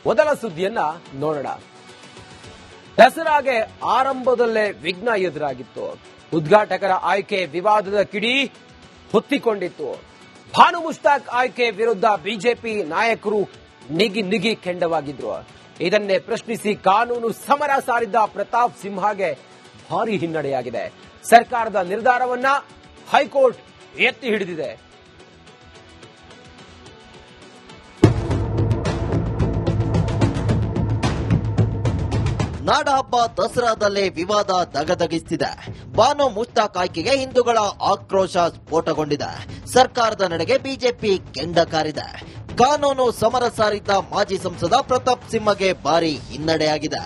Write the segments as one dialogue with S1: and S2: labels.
S1: ಮೊದಲ ಸುದ್ದಿಯನ್ನ ನೋಡೋಣ. ದಸರಾಗೆ ಆರಂಭದಲ್ಲೇ ವಿಘ್ನ ಎದುರಾಗಿತ್ತು. ಉದ್ಘಾಟಕರ ಆಯ್ಕೆ ವಿವಾದದ ಕಿಡಿ ಹೊತ್ತಿಕೊಂಡಿತ್ತು. ಭಾನು ಮುಷ್ತಾಕ್ ಆಯ್ಕೆ ವಿರುದ್ಧ ಬಿಜೆಪಿ ನಾಯಕರು ನಿಗಿ ಕೆಂಡವಾಗಿದ್ರು. ಇದನ್ನೇ ಪ್ರಶ್ನಿಸಿ ಕಾನೂನು ಸಮರ ಸಾರಿದ್ದ ಪ್ರತಾಪ್ ಸಿಂಹಗೆ ಭಾರಿ ಹಿನ್ನಡೆಯಾಗಿದೆ. ಸರ್ಕಾರದ ನಿರ್ಧಾರವನ್ನ ಹೈಕೋರ್ಟ್ ಎತ್ತಿ ಹಿಡಿದಿದೆ.
S2: ನಾಡಹಬ್ಬ ದಸರಾದಲ್ಲೇ ವಿವಾದ ದಗದಗಿಸ್ತಿದೆ. ಭಾನು ಮುಷ್ತಾಕ್ ಆಯ್ಕೆಗೆ ಹಿಂದೂಗಳ ಆಕ್ರೋಶ ಸ್ಫೋಟಗೊಂಡಿದೆ. ಸರ್ಕಾರದ ನಡೆಗೆ ಬಿಜೆಪಿ ಕೆಂಡ ಕಾರಿದೆ. ಕಾನೂನು ಸಮರ ಸಾರಿದ್ದ ಮಾಜಿ ಸಂಸದ ಪ್ರತಾಪ್ ಸಿಂಹಗೆ ಭಾರಿ ಹಿನ್ನಡೆಯಾಗಿದೆ.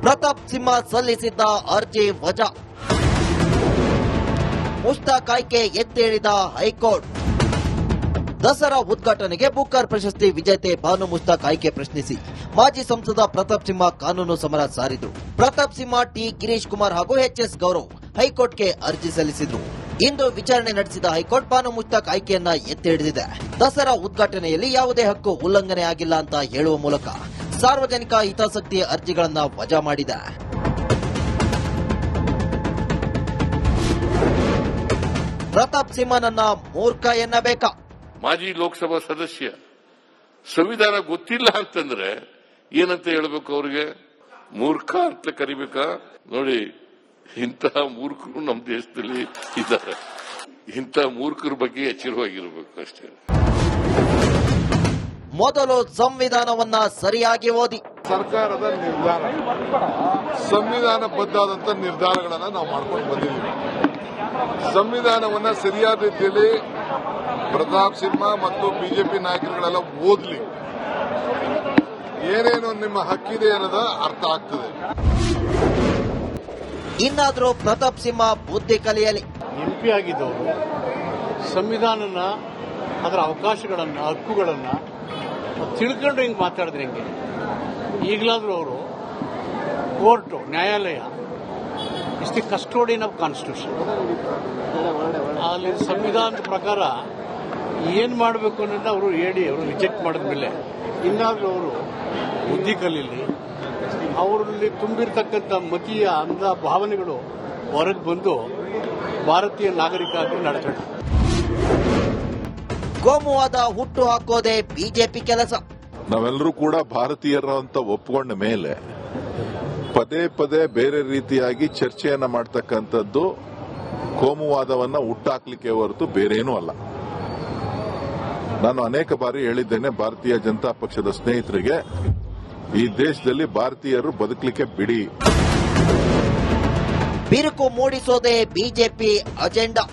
S2: ಪ್ರತಾಪ್ ಸಿಂಹ ಸಲ್ಲಿಸಿದ್ದ ಅರ್ಜಿ ವಜಾ. ಮುಷ್ತಾಕ್ ಆಯ್ಕೆ ಎತ್ತೇಳಿದ ಹೈಕೋರ್ಟ್. ದಸರಾ ಉದ್ಘಾಟನೆಗೆ ಬುಕ್ಕರ್ ಪ್ರಶಸ್ತಿ ವಿಜೇತೆ ಭಾನು ಮುಷ್ತಾಕ್ ಆಯ್ಕೆ ಪ್ರಶ್ನಿಸಿ ಮಾಜಿ ಸಂಸದ ಪ್ರತಾಪ್ ಸಿಂಹ ಕಾನೂನು ಸಮರ ಸಾರಿದ್ರು. ಪ್ರತಾಪ್ ಸಿಂಹ, ಟಿ ಗಿರೀಶ್ ಕುಮಾರ್ ಹಾಗೂ ಎಚ್ಎಸ್ ಗೌರವ್ ಹೈಕೋರ್ಟ್ಗೆ ಅರ್ಜಿ ಸಲ್ಲಿಸಿದ್ರು. ಇಂದು ವಿಚಾರಣೆ ನಡೆಸಿದ ಹೈಕೋರ್ಟ್ ಭಾನು ಮುಷ್ತಾಕ್ ಆಯ್ಕೆಯನ್ನ ಎತ್ತಿ ಹಿಡಿದಿದೆ. ದಸರಾ ಉದ್ಘಾಟನೆಯಲ್ಲಿ ಯಾವುದೇ ಹಕ್ಕು ಉಲ್ಲಂಘನೆ ಆಗಿಲ್ಲ ಅಂತ ಹೇಳುವ ಮೂಲಕ ಸಾರ್ವಜನಿಕ ಹಿತಾಸಕ್ತಿ ಅರ್ಜಿಗಳನ್ನ ವಜಾ ಮಾಡಿದೆ. ಪ್ರತಾಪ್ ಸಿಂಹನನ್ನ ಮೂರ್ಖ ಎನ್ನಬೇಕಾ?
S3: ಮಾಜಿ ಲೋಕಸಭಾ ಸದಸ್ಯ ಸಂವಿಧಾನ ಗೊತ್ತಿಲ್ಲ ಅಂತಂದ್ರೆ ಏನಂತ ಹೇಳಬೇಕು? ಅವ್ರಿಗೆ ಮೂರ್ಖ ಅಂತ ಕರಿಬೇಕಾ? ನೋಡಿ, ಇಂತಹ ಮೂರ್ಖರು ನಮ್ಮ ದೇಶದಲ್ಲಿ ಇದ್ದಾರೆ. ಇಂತಹ ಮೂರ್ಖರ ಬಗ್ಗೆ ಎಚ್ಚರವಾಗಿರಬೇಕು ಅಷ್ಟೇ.
S2: ಮೊದಲು ಸಂವಿಧಾನವನ್ನ ಸರಿಯಾಗಿ ಓದಿ.
S4: ಸರ್ಕಾರದ ನಿರ್ಧಾರ, ಸಂವಿಧಾನಬದ್ಧವಾದಂತಹ ನಿರ್ಧಾರಗಳನ್ನು ನಾವು ಮಾಡ್ಕೊಂಡು ಬಂದಿದ್ದೀವಿ. ಸಂವಿಧಾನವನ್ನ ಸರಿಯಾದ ರೀತಿಯಲ್ಲಿ ಪ್ರತಾಪ್ ಸಿಂಹ ಮತ್ತು ಬಿಜೆಪಿ ನಾಯಕರುಗಳೆಲ್ಲ ಓದಲಿ, ಏನೇನು ನಿಮ್ಮ ಹಕ್ಕಿದೆ ಅನ್ನೋದ ಅರ್ಥ ಆಗ್ತದೆ.
S2: ಇನ್ನಾದರೂ ಪ್ರತಾಪ್ ಸಿಂಹ ಬುದ್ಧಿ ಕಲಿಯಲಿ.
S5: ಎಂಪಿ ಆಗಿದ್ದವರು ಸಂವಿಧಾನನ, ಅದರ ಅವಕಾಶಗಳನ್ನ, ಹಕ್ಕುಗಳನ್ನ ತಿಳ್ಕೊಂಡು ಹಿಂಗೆ ಮಾತಾಡಿದ್ರೆ ಹೆಂಗೆ? ಈಗಲಾದ್ರೂ ಅವರು ಕೋರ್ಟು, ನ್ಯಾಯಾಲಯ is the custodian of constitution. ಅಲ್ಲಿ ಸಂವಿಧಾನದ ಪ್ರಕಾರ ಏನ್ ಮಾಡಬೇಕು ಅನ್ನೋದನ್ನ ಅವರು ಹೇಳಿ, ಅವರು ರಿಜೆಕ್ಟ್ ಮಾಡಿದ್ಮೇಲೆ ಇನ್ನಾದ್ರೂ ಅವರು ಬುದ್ಧಿ ಕಲೀಲಿ. ಅವರಲ್ಲಿ ತುಂಬಿರ್ತಕ್ಕಂಥ ಮತೀಯ ಅಂಧ ಭಾವನೆಗಳು ಹೊರಗೆ ಬಂದು ಭಾರತೀಯ ನಾಗರಿಕ ಆಗಿ ನಡೆಸೋಣ.
S2: ಕೋಮುವಾದ ಹುಟ್ಟು ಹಾಕೋದೇ ಬಿಜೆಪಿ ಕೆಲಸ.
S6: ನಾವೆಲ್ಲರೂ ಕೂಡ ಭಾರತೀಯರು ಅಂತ ಒಪ್ಪಿಕೊಂಡ ಮೇಲೆ ಪದೇ ಪದೇ ಬೇರೆ ರೀತಿಯಾಗಿ ಚರ್ಚೆಯನ್ನ ಮಾಡ್ತಕ್ಕಂಥದ್ದು ಕೋಮುವಾದವನ್ನ ಹುಟ್ಟಾಕ್ಲಿಕ್ಕೆ ಹೊರತು ಬೇರೇನೂ ಅಲ್ಲ. ನಾನು ಅನೇಕ ಬಾರಿ ಹೇಳಿದ್ದೇನೆ, ಭಾರತೀಯ ಜನತಾ ಪಕ್ಷದ ಸ್ನೇಹಿತರಿಗೆ, ಈ ದೇಶದಲ್ಲಿ ಭಾರತೀಯರು ಬದುಕಲಿಕ್ಕೆ ಬಿಡಿ.
S2: ಬಿರುಕು ಮೂಡಿಸೋದೇ ಬಿಜೆಪಿ ಅಜೆಂಡಾ.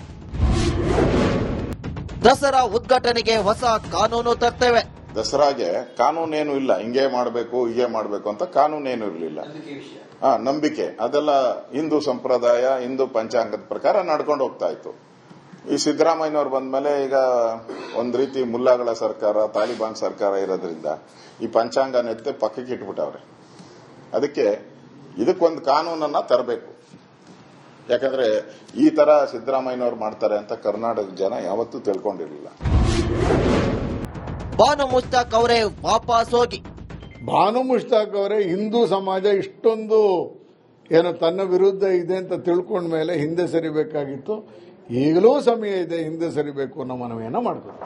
S2: ದಸರಾ ಉದ್ಘಾಟನೆಗೆ ಹೊಸ ಕಾನೂನು ತರ್ತೇವೆ.
S7: ದಸರಾಗೆ ಕಾನೂನೇನು ಇಲ್ಲ, ಹಿಂಗೆ ಮಾಡಬೇಕು ಹೀಗೆ ಮಾಡಬೇಕು ಅಂತ ಕಾನೂನೇನು ಇರಲಿಲ್ಲ. ನಂಬಿಕೆ ಅದೆಲ್ಲ ಹಿಂದೂ ಸಂಪ್ರದಾಯ, ಹಿಂದೂ ಪಂಚಾಂಗದ ಪ್ರಕಾರ ನಡ್ಕೊಂಡು ಹೋಗ್ತಾ ಇತ್ತು. ಈ ಸಿದ್ದರಾಮಯ್ಯನವ್ರು ಬಂದ್ಮೇಲೆ ಈಗ ಒಂದ್ ರೀತಿ ಮುಲ್ಲಾಗಳ ಸರ್ಕಾರ, ತಾಲಿಬಾನ್ ಸರ್ಕಾರ ಇರೋದ್ರಿಂದ ಈ ಪಂಚಾಂಗ ನೆತ್ತೆ ಪಕ್ಕಕ್ಕೆ ಇಟ್ಬಿಟ್ಟವ್ರೆ. ಅದಕ್ಕೆ ಇದಕ್ಕೊಂದು ಕಾನೂನನ್ನ ತರಬೇಕು. ಯಾಕಂದ್ರೆ ಈ ತರ ಸಿದ್ದರಾಮಯ್ಯನವ್ರು ಮಾಡ್ತಾರೆ ಅಂತ ಕರ್ನಾಟಕ ಜನ ಯಾವತ್ತೂ ತಿಳ್ಕೊಂಡಿರಲಿಲ್ಲ.
S2: ಭಾನು ಮುಷ್ತಾಕ್ ಅವರೇ ವಾಪಸ್ ಹೋಗಿ.
S4: ಭಾನು ಮುಷ್ತಾಕ್ ಅವರೇ ಹಿಂದೂ ಸಮಾಜ ಇಷ್ಟೊಂದು ಏನು ತನ್ನ ವಿರುದ್ಧ ಇದೆ ಅಂತ ತಿಳ್ಕೊಂಡ ಮೇಲೆ ಹಿಂದೆ ಸರಿಬೇಕಾಗಿತ್ತು. ಈಗಲೂ ಸಮಯ ಇದೆ, ಹಿಂದೆ ಸರಿಬೇಕು ಅನ್ನೋ ಮನವಿಯನ್ನ ಮಾಡಬೇಕು.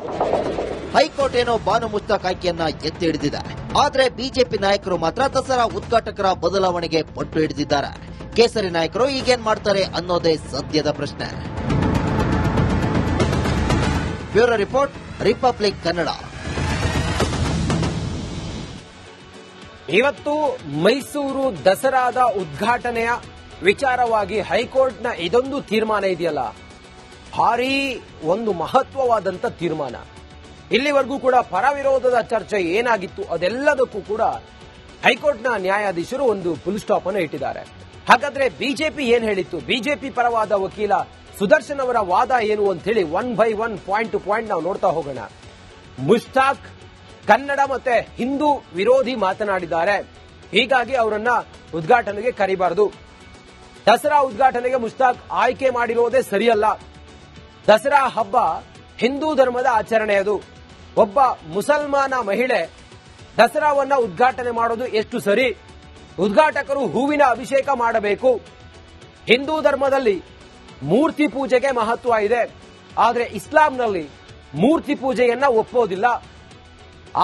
S2: ಹೈಕೋರ್ಟ್ ಏನೋ ಭಾನು ಮುಷ್ತಾಕ್ ಆಯ್ಕೆಯನ್ನ ಎತ್ತಿ ಹಿಡಿದಿದೆ. ಆದ್ರೆ ಬಿಜೆಪಿ ನಾಯಕರು ಮಾತ್ರ ದಸರಾ ಉದ್ಘಾಟಕರ ಬದಲಾವಣೆಗೆ ಪಟ್ಟು ಹಿಡಿದಿದ್ದಾರೆ. ಕೇಸರಿ ನಾಯಕರು ಈಗೇನ್ ಮಾಡ್ತಾರೆ ಅನ್ನೋದೇ ಸದ್ಯದ ಪ್ರಶ್ನೆ. Bureau report, republic Kannada.
S1: ಇವತ್ತು ಮೈಸೂರು ದಸರಾದ ಉದ್ಘಾಟನೆಯ ವಿಚಾರವಾಗಿ ಹೈಕೋರ್ಟ್ನ ಇದೊಂದು ತೀರ್ಮಾನ ಇದೆಯಲ್ಲ, ಭಾರೀ ಒಂದು ಮಹತ್ವವಾದಂತ ತೀರ್ಮಾನ. ಇಲ್ಲಿವರೆಗೂ ಕೂಡ ಪರ ವಿರೋಧದ ಚರ್ಚೆ ಏನಾಗಿತ್ತು ಅದೆಲ್ಲದಕ್ಕೂ ಕೂಡ ಹೈಕೋರ್ಟ್ನ ನ್ಯಾಯಾಧೀಶರು ಒಂದು ಫುಲ್ ಸ್ಟಾಪ್ ಅನ್ನು ಇಟ್ಟಿದ್ದಾರೆ. ಹಾಗಾದ್ರೆ ಬಿಜೆಪಿ ಏನ್ ಹೇಳಿತ್ತು? ಬಿಜೆಪಿ ಪರವಾದ ವಕೀಲ ಸುದರ್ಶನ್ ಅವರ ವಾದ ಏನು ಅಂತ ಹೇಳಿ one by one, point to point ನಾವು ನೋಡ್ತಾ ಹೋಗೋಣ. ಮುಷ್ತಾಕ್ ಕನ್ನಡ ಮತ್ತೆ ಹಿಂದೂ ವಿರೋಧಿ ಮಾತನಾಡಿದ್ದಾರೆ, ಹೀಗಾಗಿ ಅವರನ್ನ ಉದ್ಘಾಟನೆಗೆ ಕರೀಬಾರದು. ದಸರಾ ಉದ್ಘಾಟನೆಗೆ ಮುಷ್ತಾಕ್ ಆಯ್ಕೆ ಮಾಡಿರೋದೇ ಸರಿಯಲ್ಲ. ದಸರಾ ಹಬ್ಬ ಹಿಂದೂ ಧರ್ಮದ ಆಚರಣೆ ಅದು. ಒಬ್ಬ ಮುಸಲ್ಮಾನ ಮಹಿಳೆ ದಸರಾವನ್ನ ಉದ್ಘಾಟನೆ ಮಾಡೋದು ಎಷ್ಟು ಸರಿ? ಉದ್ಘಾಟಕರು ಹೂವಿನ ಅಭಿಷೇಕ ಮಾಡಬೇಕು. ಹಿಂದೂ ಧರ್ಮದಲ್ಲಿ ಮೂರ್ತಿ ಪೂಜೆಗೆ ಮಹತ್ವ ಇದೆ, ಆದರೆ ಇಸ್ಲಾಂನಲ್ಲಿ ಮೂರ್ತಿ ಪೂಜೆಯನ್ನ ಒಪ್ಪೋದಿಲ್ಲ.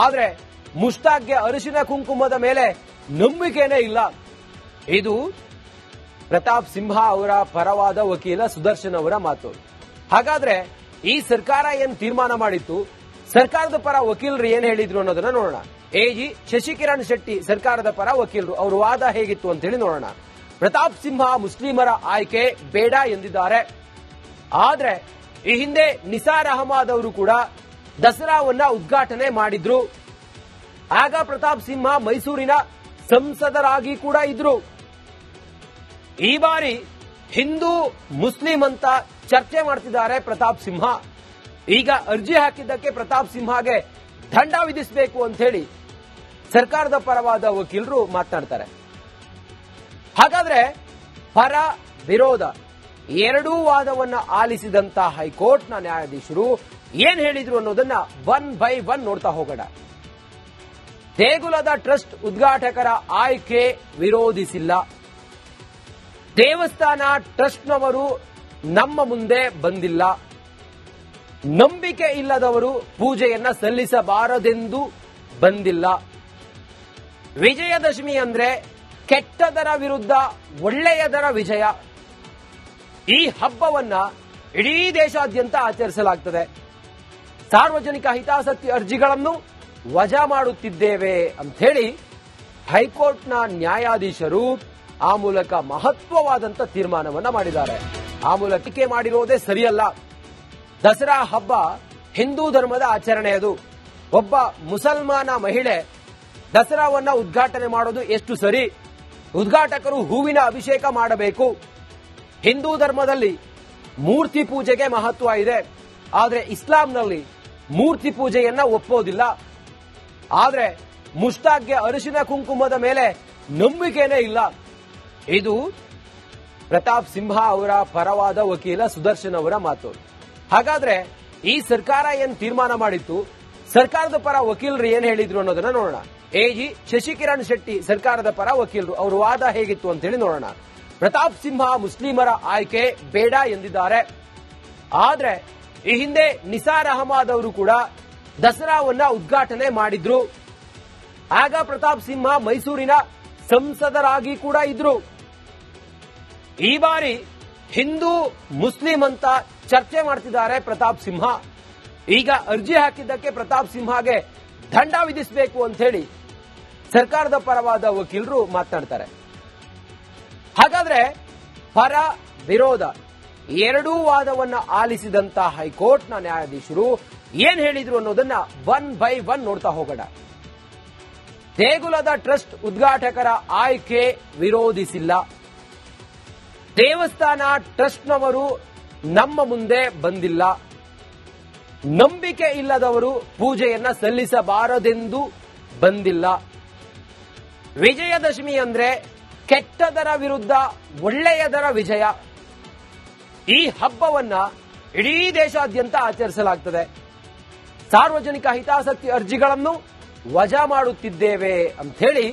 S1: ಆದರೆ ಮುಷ್ತಾಕ್ಗೆ ಅರಿಶಿನ ಕುಂಕುಮದ ಮೇಲೆ ನಂಬಿಕೆನೇ ಇಲ್ಲ. ಇದು ಪ್ರತಾಪ್ ಸಿಂಹ ಅವರ ಪರವಾದ ವಕೀಲ ಸುದರ್ಶನ್ ಅವರ ಮಾತು. ಹಾಗಾದ್ರೆ ಈ ಸರ್ಕಾರ ಏನು ತೀರ್ಮಾನ ಮಾಡಿತ್ತು, ಸರ್ಕಾರದ ಪರ ವಕೀಲರು ಏನ್ ಹೇಳಿದ್ರು ಅನ್ನೋದನ್ನ ನೋಡೋಣ. ಎಜಿ ಶಶಿಕಿರಣ್ ಶೆಟ್ಟಿ ಸರ್ಕಾರದ ಪರ ವಕೀಲರು, ಅವರ ವಾದ ಹೇಗಿತ್ತು ಅಂತ ಹೇಳಿ ನೋಡೋಣ. ಪ್ರತಾಪ್ ಸಿಂಹ ಮುಸ್ಲಿಮರ ಆಯ್ಕೆ ಬೇಡ ಎಂದಿದ್ದಾರೆ. ಆದ್ರೆ ಈ ಹಿಂದೆ ನಿಸಾರ್ ಅಹಮದ್ ಅವರು ಕೂಡ ದಸರಾವನ್ನ ಉದ್ಘಾಟನೆ ಮಾಡಿದ್ರು. ಆಗ ಪ್ರತಾಪ್ ಸಿಂಹ ಮೈಸೂರಿನ ಸಂಸದರಾಗಿ ಕೂಡ ಇದ್ರು. ಈ ಬಾರಿ ಹಿಂದೂ ಮುಸ್ಲಿಂ ಅಂತ ಚರ್ಚೆ ಮಾಡ್ತಿದ್ದಾರೆ ಪ್ರತಾಪ್ ಸಿಂಹ. ಈಗ ಅರ್ಜಿ ಹಾಕಿದ್ದಕ್ಕೆ ಪ್ರತಾಪ್ ಸಿಂಹಗೆ ದಂಡ ವಿಧಿಸಬೇಕು ಅಂತ ಹೇಳಿ ಸರ್ಕಾರದ ಪರವಾದ ವಕೀಲರು ಮಾತನಾಡ್ತಾರೆ. ಹಾಗಾದ್ರೆ ಪರ ವಿರೋಧ ಎರಡೂ ವಾದವನ್ನ ಆಲಿಸಿದಂತ ಹೈಕೋರ್ಟ್ನ ನ್ಯಾಯಾಧೀಶರು ಏನ್ ಹೇಳಿದ್ರು ಅನ್ನೋದನ್ನ ಒನ್ ಬೈ ಒನ್ ನೋಡ್ತಾ ಹೋಗೋಣ. ದೇಗುಲದ ಟ್ರಸ್ಟ್ ಉದ್ಘಾಟಕರ ಆಯ್ಕೆ ವಿರೋಧಿಸಿಲ್ಲ. ದೇವಸ್ಥಾನ ಟ್ರಸ್ಟ್ನವರು ನಮ್ಮ ಮುಂದೆ ಬಂದಿಲ್ಲ. ನಂಬಿಕೆ ಇಲ್ಲದವರು ಪೂಜೆಯನ್ನ ಸಲ್ಲಿಸಬಾರದೆಂದು ಬಂದಿಲ್ಲ. ವಿಜಯದಶಮಿ ಅಂದ್ರೆ ಕೆಟ್ಟದರ ವಿರುದ್ಧ ಒಳ್ಳೆಯದರ ವಿಜಯ. ಈ ಹಬ್ಬವನ್ನ ಇಡೀ ದೇಶಾದ್ಯಂತ ಆಚರಿಸಲಾಗುತ್ತದೆ. ಸಾರ್ವಜನಿಕ ಹಿತಾಸಕ್ತಿ ಅರ್ಜಿಗಳನ್ನು ವಜಾ ಮಾಡುತ್ತಿದ್ದೇವೆ ಅಂತ ಹೇಳಿ ಹೈಕೋರ್ಟ್ನ ನ್ಯಾಯಾಧೀಶರು ಆ ಮೂಲಕ ಮಹತ್ವವಾದಂತ ತೀರ್ಮಾನವನ್ನ ಮಾಡಿದ್ದಾರೆ. ಆ ಮೂಲಕ ಟೀಕೆ ಮಾಡಿರೋದೇ ಸರಿಯಲ್ಲ. ದಸರಾ ಹಬ್ಬ ಹಿಂದೂ ಧರ್ಮದ ಆಚರಣೆ ಅದು. ಒಬ್ಬ ಮುಸಲ್ಮಾನ ಮಹಿಳೆ ದಸರಾವನ್ನ ಉದ್ಘಾಟನೆ ಮಾಡೋದು ಎಷ್ಟು ಸರಿ? ಉದ್ಘಾಟಕರು ಹೂವಿನ ಅಭಿಷೇಕ ಮಾಡಬೇಕು. ಹಿಂದೂ ಧರ್ಮದಲ್ಲಿ ಮೂರ್ತಿ ಪೂಜೆಗೆ ಮಹತ್ವ ಇದೆ, ಆದರೆ ಇಸ್ಲಾಂನಲ್ಲಿ ಮೂರ್ತಿ ಪೂಜೆಯನ್ನ ಒಪ್ಪೋದಿಲ್ಲ. ಆದರೆ ಮುಷ್ತಾಕ್ಗೆ ಅರಿಶಿನ ಕುಂಕುಮದ ಮೇಲೆ ನಂಬಿಕೆನೇ ಇಲ್ಲ. ಇದು ಪ್ರತಾಪ್ ಸಿಂಹ ಅವರ ಪರವಾದ ವಕೀಲ ಸುದರ್ಶನ್ ಅವರ ಮಾತು. ಹಾಗಾದ್ರೆ ಈ ಸರ್ಕಾರ ಏನ್ ತೀರ್ಮಾನ ಮಾಡಿತ್ತು, ಸರ್ಕಾರದ ಪರ ವಕೀಲರು ಏನ್ ಹೇಳಿದ್ರು ಅನ್ನೋದನ್ನ ನೋಡೋಣ. ಎಜಿ ಶಶಿಕಿರಣ್ ಶೆಟ್ಟಿ ಸರ್ಕಾರದ ಪರ ವಕೀಲರು, ಅವರ ವಾದ ಹೇಗಿತ್ತು ಅಂತ ಹೇಳಿ ನೋಡೋಣ. ಪ್ರತಾಪ್ ಸಿಂಹ ಮುಸ್ಲಿಮರ ಆಯ್ಕೆ ಬೇಡ ಎಂದಿದ್ದಾರೆ. ಆದ್ರೆ ಈ ಹಿಂದೆ ನಿಸಾರ್ ಅಹಮದ್ ಅವರು ಕೂಡ ದಸರಾವನ್ನ ಉದ್ಘಾಟನೆ ಮಾಡಿದ್ರು. ಆಗ ಪ್ರತಾಪ್ ಸಿಂಹ ಮೈಸೂರಿನ ಸಂಸದರಾಗಿ ಕೂಡ ಇದ್ರು. ಈ ಬಾರಿ ಹಿಂದೂ ಮುಸ್ಲಿಂ ಅಂತ ಚರ್ಚೆ ಮಾಡ್ತಿದ್ದಾರೆ ಪ್ರತಾಪ್ ಸಿಂಹ. ಈಗ ಅರ್ಜಿ ಹಾಕಿದ್ದಕ್ಕೆ ಪ್ರತಾಪ್ ಸಿಂಹಗೆ ದಂಡ ವಿಧಿಸಬೇಕು ಅಂತ ಹೇಳಿ ಸರ್ಕಾರದ ಪರವಾದ ವಕೀಲರು ಮಾತನಾಡ್ತಾರೆ. ಹಾಗಾದ್ರೆ ಪರ ವಿರೋಧ ಎರಡೂ ವಾದವನ್ನ ಆಲಿಸಿದಂತ ಹೈಕೋರ್ಟ್ನ ನ್ಯಾಯಾಧೀಶರು ಏನ್ ಹೇಳಿದ್ರು ಅನ್ನೋದನ್ನ ಒನ್ ಬೈ ಒನ್ ನೋಡ್ತಾ ಹೋಗೋಣ. ದೇಗುಲದ ಟ್ರಸ್ಟ್ ಉದ್ಘಾಟಕರ ಆಯ್ಕೆ ವಿರೋಧಿಸಿಲ್ಲ. ದೇವಸ್ಥಾನ ಟ್ರಸ್ಟ್ನವರು ನಮ್ಮ ಮುಂದೆ ಬಂದಿಲ್ಲ. ನಂಬಿಕೆ ಇಲ್ಲದವರು ಪೂಜೆಯನ್ನ ಸಲ್ಲಿಸಬಾರದೆಂದು ಬಂದಿಲ್ಲ. ವಿಜಯದಶಮಿ ಅಂದ್ರೆ ಕೆಟ್ಟದರ ವಿರುದ್ಧ ಒಳ್ಳೆಯದರ ವಿಜಯ. ಈ ಹಬ್ಬವನ್ನ ಇಡೀ ದೇಶಾದ್ಯಂತ ಆಚರಿಸಲಾಗುತ್ತದೆ. ಸಾರ್ವಜನಿಕ ಹಿತಾಸಕ್ತಿ ಅರ್ಜಿಗಳನ್ನು ವಜಾ ಮಾಡುತ್ತಿದ್ದೇವೆ ಅಂತ ಹೇಳಿ